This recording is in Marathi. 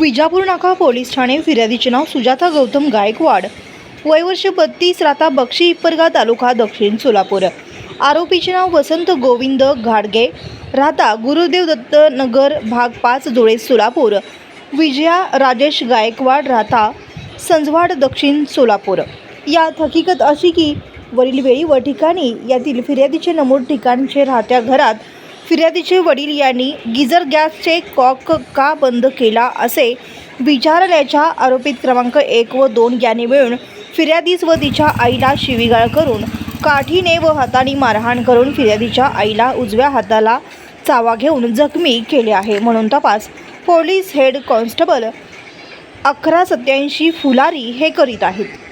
विजापूर नाका पोलीस ठाणे फिर्यादीचे नाव सुजाता गौतम गायकवाड, वय वर्ष 32, राहता बक्षी हिप्परगा, तालुका दक्षिण सोलापूर। आरोपीचे नाव वसंत गोविंद घाडगे, राहता गुरुदेव दत्त नगर भाग 5, धुळे सोलापूर। विजया राजेश गायकवाड, राहता संजवाड दक्षिण सोलापूर। यात हकीकत अशी की वरील वेळी व ठिकाणी यातील फिर्यादीचे नमूद ठिकाणचे राहत्या घरात फिर्यादीचे वडील यांनी गिझर गॅसचे कॉक का बंद केला असे विचारल्याच्या आरोपित क्रमांक 1 व 2 यांनी मिळून फिर्यादीस व तिच्या आईला शिवीगाळ करून काठीने व हाताने मारहाण करून फिर्यादीच्या आईला उजव्या हाताला चावा घेऊन जखमी केले आहे, म्हणून तपास पोलीस हेड कॉन्स्टेबल 1187 फुलारी हे करीत आहेत।